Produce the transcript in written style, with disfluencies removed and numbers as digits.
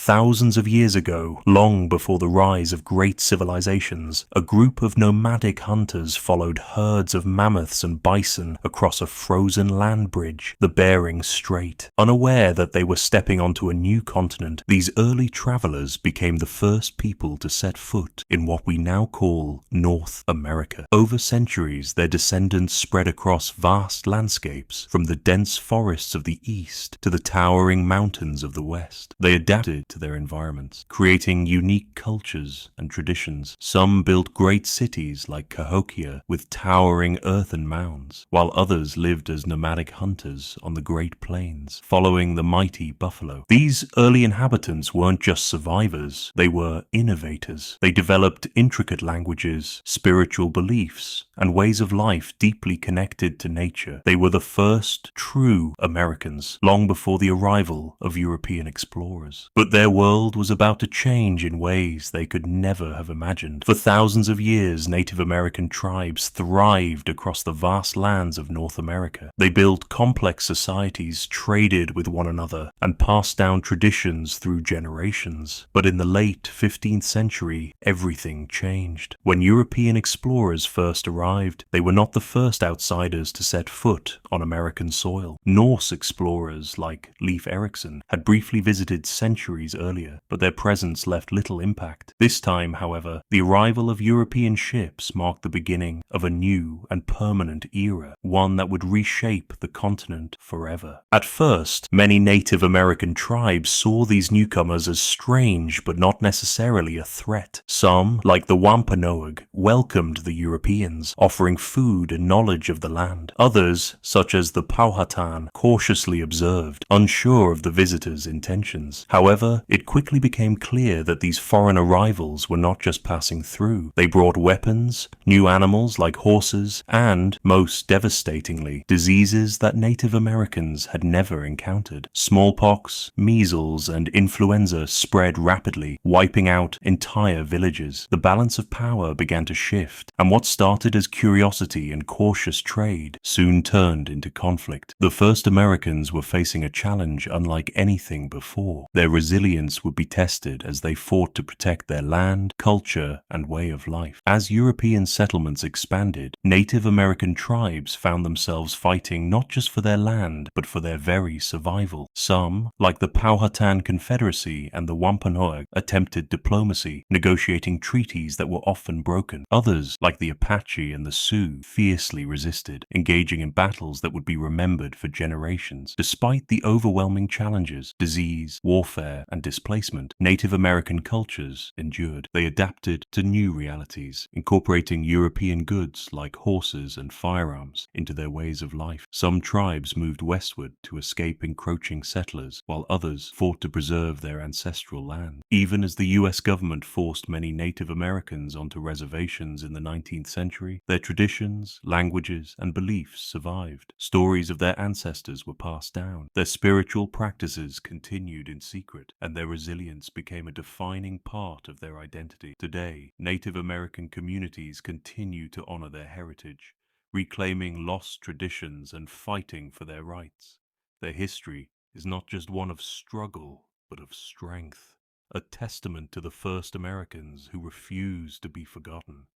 Thousands of years ago, long before the rise of great civilizations, a group of nomadic hunters followed herds of mammoths and bison across a frozen land bridge, the Bering Strait. Unaware that they were stepping onto a new continent, these early travelers became the first people to set foot in what we now call North America. Over centuries, their descendants spread across vast landscapes, from the dense forests of the east to the towering mountains of the west. They adapted to their environments, creating unique cultures and traditions. Some built great cities like Cahokia with towering earthen mounds, while others lived as nomadic hunters on the Great Plains, following the mighty buffalo. These early inhabitants weren't just survivors, they were innovators. They developed intricate languages, spiritual beliefs, and ways of life deeply connected to nature. They were the first true Americans, long before the arrival of European explorers. But their world was about to change in ways they could never have imagined. For thousands of years, Native American tribes thrived across the vast lands of North America. They built complex societies, traded with one another, and passed down traditions through generations. But in the late 15th century, everything changed. When European explorers first arrived, they were not the first outsiders to set foot on American soil. Norse explorers like Leif Erikson had briefly visited centuries earlier, but their presence left little impact. This time, however, the arrival of European ships marked the beginning of a new and permanent era, one that would reshape the continent forever. At first, many Native American tribes saw these newcomers as strange but not necessarily a threat. Some, like the Wampanoag, welcomed the Europeans, offering food and knowledge of the land. Others, such as the Powhatan, cautiously observed, unsure of the visitors' intentions. However, it quickly became clear that these foreign arrivals were not just passing through. They brought weapons, new animals like horses, and, most devastatingly, diseases that Native Americans had never encountered. Smallpox, measles, and influenza spread rapidly, wiping out entire villages. The balance of power began to shift, and what started as curiosity and cautious trade soon turned into conflict. The first Americans were facing a challenge unlike anything before. Their resilience would be tested as they fought to protect their land, culture, and way of life. As European settlements expanded, Native American tribes found themselves fighting not just for their land, but for their very survival. Some, like the Powhatan Confederacy and the Wampanoag, attempted diplomacy, negotiating treaties that were often broken. Others, like the Apache and the Sioux, fiercely resisted, engaging in battles that would be remembered for generations. Despite the overwhelming challenges, disease, warfare, and displacement, Native American cultures endured. They adapted to new realities, incorporating European goods like horses and firearms into their ways of life. Some tribes moved westward to escape encroaching settlers, while others fought to preserve their ancestral land. Even as the US government forced many Native Americans onto reservations in the 19th century, their traditions, languages, and beliefs survived. Stories of their ancestors were passed down. Their spiritual practices continued in secret, and their resilience became a defining part of their identity. Today, Native American communities continue to honor their heritage, reclaiming lost traditions and fighting for their rights. Their history is not just one of struggle, but of strength, a testament to the first Americans who refused to be forgotten.